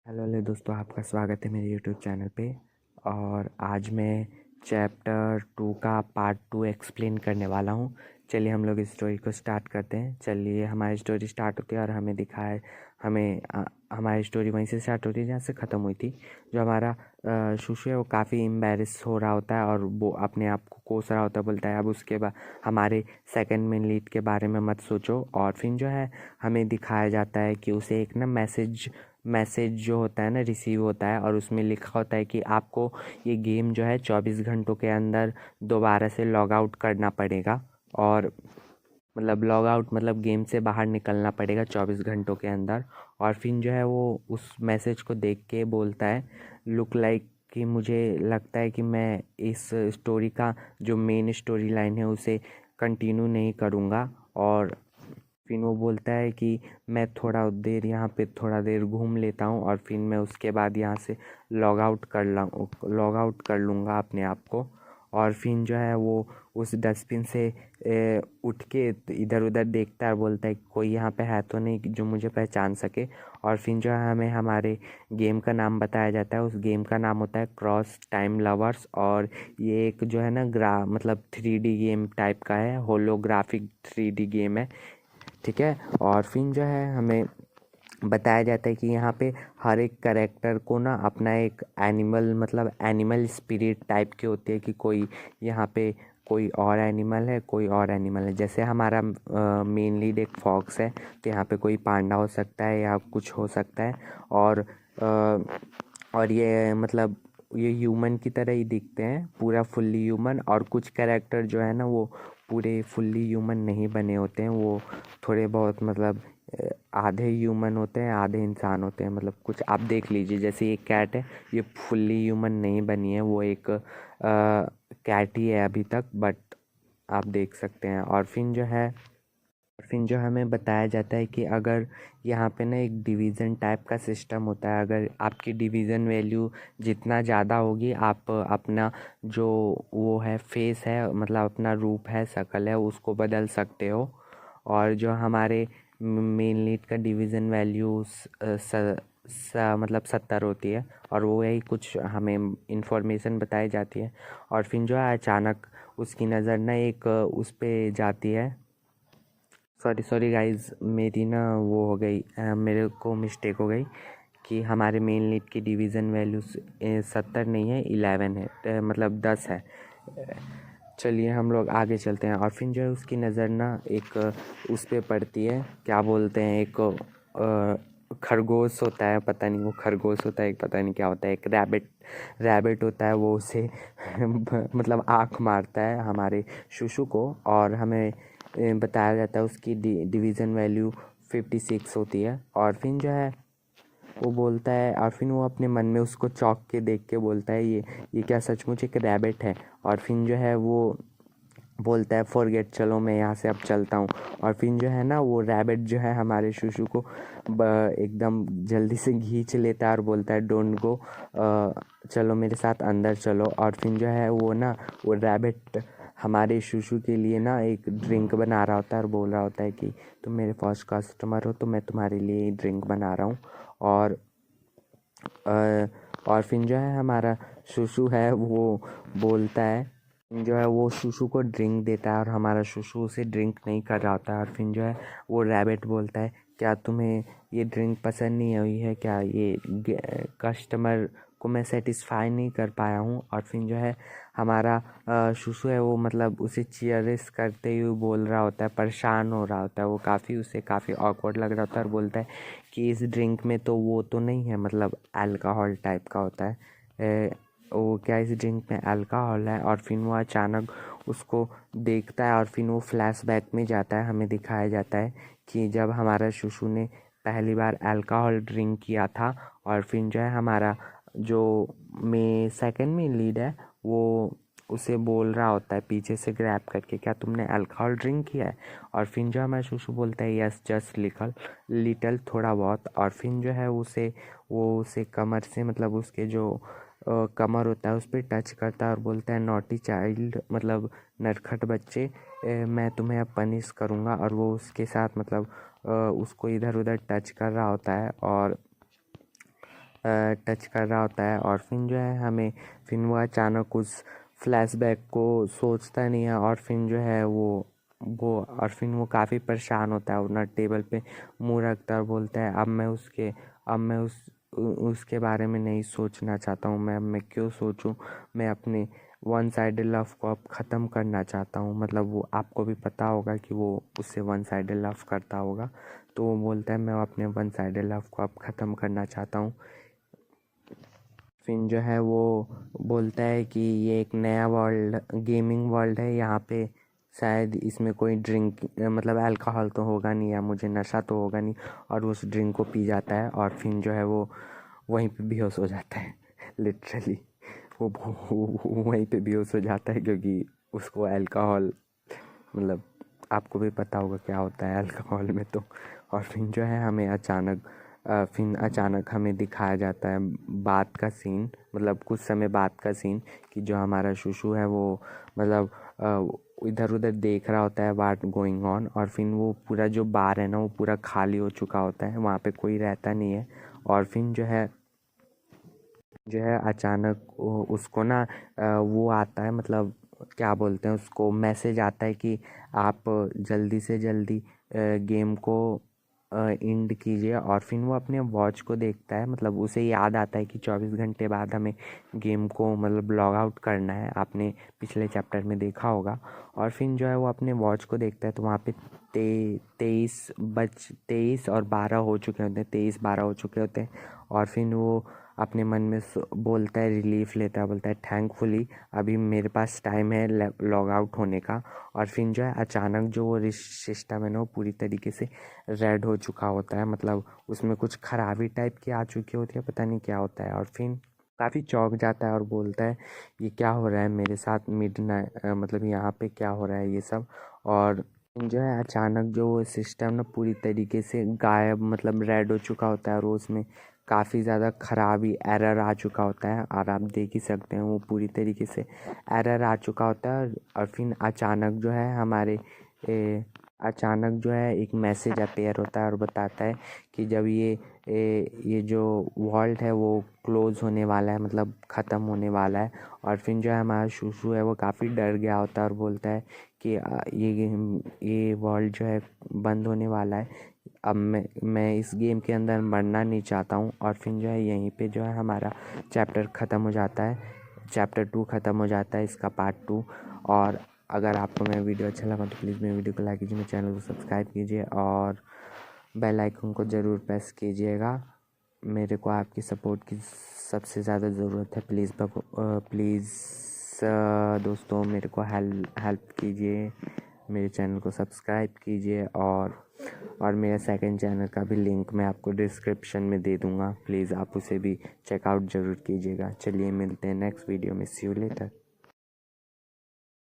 Hello hello दोस्तों, आपका स्वागत है मेरे यूट्यूब चैनल पे। और आज मैं चैप्टर 2 का पार्ट 2 एक्सप्लेन करने वाला हूँ। चलिए हम लोग इस स्टोरी को स्टार्ट करते हैं। चलिए हमारी स्टोरी स्टार्ट होती है और हमें दिखाए हमारी स्टोरी वहीं से स्टार्ट होती है जहाँ से ख़त्म हुई थी। जो हमारा शुशु है वो काफ़ी एम्बेरस हो रहा होता है और वो अपने आप को कोस रहा होता है। बोलता है अब उसके बाद हमारे सेकंड मेन लीड के बारे में मत सोचो। और फिर जो है हमें दिखाया जाता है कि उसे एक ना मैसेज जो होता है ना रिसीव होता है और उसमें लिखा होता है कि आपको ये गेम जो है 24 घंटों के अंदर दोबारा से लॉग आउट करना पड़ेगा। और मतलब लॉग आउट मतलब गेम से बाहर निकलना पड़ेगा 24 घंटों के अंदर। और फिर जो है वो उस मैसेज को देख के बोलता है लुक लाइक कि मुझे लगता है कि मैं इस स्टोरी का जो मेन स्टोरी लाइन है उसे कंटिन्यू नहीं करूँगा। और फिर वो बोलता है कि मैं थोड़ा देर यहाँ पे थोड़ा देर घूम लेता हूँ और फिर मैं उसके बाद यहाँ से लॉग आउट कर लूँगा अपने आप को। और फिर जो है वो उस डस्टबिन से उठ के इधर उधर देखता है और बोलता है कोई यहाँ पे है तो नहीं जो मुझे पहचान सके। और फिर जो है हमें हमारे गेम का नाम बताया जाता है। उस गेम का नाम होता है क्रॉस टाइम लवर्स। और ये एक जो है ना मतलब 3D गेम टाइप का है, होलोग्राफिक 3D गेम है। ठीक है। और फिर जो है हमें बताया जाता है कि यहाँ पे हर एक करेक्टर को ना अपना एक एनिमल मतलब एनिमल स्पिरिट टाइप की होती है कि कोई यहाँ पे कोई और एनिमल है, कोई और एनिमल है। जैसे हमारा मेन लीड एक फॉक्स है तो यहाँ पे कोई पांडा हो सकता है या कुछ हो सकता है। और ये मतलब ये ह्यूमन की तरह ही दिखते हैं, पूरा फुल्ली ह्यूमन। और कुछ कैरेक्टर जो है ना वो पूरे फुल्ली ह्यूमन नहीं बने होते हैं, वो थोड़े बहुत मतलब आधे ह्यूमन होते हैं आधे इंसान होते हैं। मतलब कुछ आप देख लीजिए, जैसे ये कैट है, ये फुल्ली ह्यूमन नहीं बनी है, वो एक कैट ही है अभी तक, बट आप देख सकते हैं। और फिर जो हमें बताया जाता है कि अगर यहाँ पे ना एक डिवीज़न टाइप का सिस्टम होता है, अगर आपकी डिवीज़न वैल्यू जितना ज़्यादा होगी आप अपना जो वो है फेस है मतलब अपना रूप है, शक्ल है, उसको बदल सकते हो। और जो हमारे मेन लीड का डिवीज़न वैल्यू मतलब 70 होती है और वो यही कुछ हमें इंफॉर्मेशन बताई जाती है। और फिर जो है अचानक उसकी नज़र ना एक उस पे जाती है। सॉरी सॉरी गाइस, मेरी ना वो हो गई, मेरे को मिस्टेक हो गई कि हमारे मेन लीड की डिवीज़न वैल्यू 70 नहीं है, 11 है, मतलब 10 है। चलिए हम लोग आगे चलते हैं। और फिर जो है उसकी नज़र ना एक उस पे पड़ती है, क्या बोलते हैं, एक खरगोश होता है, पता नहीं वो खरगोश होता है पता नहीं क्या होता है, एक रैबिट होता है, वो उसे मतलब आँख मारता है हमारे शुशु को। और हमें बताया जाता है उसकी डिवीज़न वैल्यू 56 होती है। और फिर जो है वो बोलता है और फिर वो अपने मन में उसको चौंक के देख के बोलता है ये क्या सचमुच एक रैबिट है। और फिर जो है वो बोलता है फॉरगेट, चलो मैं यहाँ से अब चलता हूँ। और फिर जो है ना वो रैबिट जो है हमारे शुशु को एकदम जल्दी से खींच लेता है और बोलता है डोंट गो, चलो मेरे साथ अंदर चलो। और फिर जो है वो ना वो रैबिट हमारे शुशु के लिए ना एक ड्रिंक बना रहा होता है और बोल रहा होता है कि तुम मेरे फर्स्ट कस्टमर हो तो मैं तुम्हारे लिए ड्रिंक बना रहा हूँ। और और फिर जो है हमारा शुशु है वो बोलता है, जो है वो शुशु को ड्रिंक देता है और हमारा शुशु उसे ड्रिंक नहीं कर रहा होता है। और फिर जो है वो रैबिट बोलता है क्या तुम्हें ये ड्रिंक पसंद नहीं हुई है क्या, ये कस्टमर को मैं सेटिस्फाई नहीं कर पाया हूँ। और फिर जो है हमारा शुशु है वो मतलब उसे चीयर्स करते हुए बोल रहा होता है, परेशान हो रहा होता है, वो उसे काफ़ी ऑकवर्ड लग रहा होता है और बोलता है कि इस ड्रिंक में तो वो तो नहीं है, मतलब अल्कोहल टाइप का होता है, वो क्या इस ड्रिंक में अल्कोहल है। और फिर वो अचानक उसको देखता है और फिर वो फ्लैशबैक में जाता है। हमें दिखाया जाता है कि जब हमारा शुशु ने पहली बार अल्कोहल ड्रिंक किया था। और फिर जो है हमारा जो सेकंड में लीड है वो उसे बोल रहा होता है पीछे से ग्रैब करके क्या तुमने अल्कोहल ड्रिंक किया है। और फिर जो हमारा शुशु बोलता है यस जस्ट लिटल थोड़ा बहुत। और फिर जो है उसे कमर से मतलब उसके जो कमर होता है उस पर टच करता है और बोलता है नॉटी चाइल्ड मतलब नरखट बच्चे, मैं तुम्हें अब पनिश करूँगा। और वो उसके साथ मतलब उसको इधर उधर टच कर रहा होता है। टच कर रहा होता है। और फिर जो है हमें फिर वो अचानक उस फ्लैशबैक को सोचता नहीं है और फिर जो है वो और फिर वो काफ़ी परेशान होता है और ना टेबल पे मुंह रखता है और बोलता है अब मैं उसके बारे में नहीं सोचना चाहता हूँ। मैं क्यों सोचूं, मैं अपने वन साइडेड लव को अब ख़त्म करना चाहता हूँ। मतलब वो आपको भी पता होगा कि वो उससे वन साइडेड लव करता होगा, तो वो बोलता है मैं अपने वन साइडेड लव को अब ख़त्म करना चाहता हूँ। फिर जो है वो बोलता है कि ये एक नया वर्ल्ड, गेमिंग वर्ल्ड है, यहाँ पे शायद इसमें कोई ड्रिंक मतलब अल्कोहल तो होगा नहीं या मुझे नशा तो होगा नहीं, और उस ड्रिंक को पी जाता है और फिर जो है वो वहीं पे बेहोश हो जाता है। लिटरली वो वहीं पे बेहोश हो जाता है, क्योंकि उसको अल्कोहल मतलब आपको भी पता होगा क्या होता है अल्कोहल में तो। और फिर जो है हमें फिर अचानक हमें दिखाया जाता है बात का सीन, मतलब कुछ समय बाद का सीन, कि जो हमारा शुशु है वो मतलब इधर उधर देख रहा होता है व्हाट गोइंग ऑन, और फिर वो पूरा जो बार है ना वो पूरा खाली हो चुका होता है, वहाँ पे कोई रहता नहीं है। और फिर जो है अचानक उसको ना वो आता है, मतलब क्या बोलते हैं उसको, मैसेज आता है कि आप जल्दी से जल्दी गेम को एंड कीजिए। और फिर वो अपने वॉच को देखता है, मतलब उसे याद आता है कि 24 घंटे बाद हमें गेम को मतलब लॉग आउट करना है, आपने पिछले चैप्टर में देखा होगा। और फिर जो है वो अपने वॉच को देखता है तो वहाँ पे 23 और 12 हो चुके होते हैं, 23-12 हो चुके होते हैं। और फिर वो अपने मन में बोलता है, रिलीफ लेता है, बोलता है थैंकफुली अभी मेरे पास टाइम है लॉग आउट होने का। और फिर जो है अचानक जो वो सिस्टम है ना वो पूरी तरीके से रेड हो चुका होता है, मतलब उसमें कुछ खराबी टाइप की आ चुकी होती है, पता नहीं क्या होता है। और फिर काफ़ी चौंक जाता है और बोलता है ये क्या हो रहा है मेरे साथ, मिडनाइट मतलब यहाँ पे क्या हो रहा है ये सब। और जो है अचानक जो वो सिस्टम ना पूरी तरीके से गायब, मतलब रेड हो चुका होता है और उसमें काफ़ी ज़्यादा ख़राबी एरर आ चुका होता है, और आप देख ही सकते हैं वो पूरी तरीके से एरर आ चुका होता है। और फिर अचानक जो है अचानक जो है एक मैसेज अपीयर होता है और बताता है कि जब ये जो वर्ल्ड है वो क्लोज़ होने वाला है, मतलब ख़त्म होने वाला है। और फिर जो है हमारा शुशु है वो काफ़ी डर गया होता है और बोलता है कि ये वर्ल्ड जो है बंद होने वाला है, अब मैं इस गेम के अंदर मरना नहीं चाहता हूँ। और फिर जो है यहीं पे जो है हमारा चैप्टर ख़त्म हो जाता है, चैप्टर 2 ख़त्म हो जाता है, इसका पार्ट 2। और अगर आपको मेरा वीडियो अच्छा लगा तो प्लीज़ मेरे वीडियो को लाइक कीजिए, मेरे चैनल को सब्सक्राइब कीजिए और बेल आइकन को ज़रूर प्रेस कीजिएगा। मेरे को आपकी सपोर्ट की सबसे ज़्यादा ज़रूरत है। प्लीज़ दोस्तों मेरे को हेल्प कीजिए, मेरे चैनल को सब्सक्राइब कीजिए। और मेरा सेकंड चैनल का भी लिंक मैं आपको डिस्क्रिप्शन में दे दूँगा, प्लीज़ आप उसे भी चेकआउट ज़रूर कीजिएगा। चलिए मिलते हैं नेक्स्ट वीडियो में, सी यू लेटर।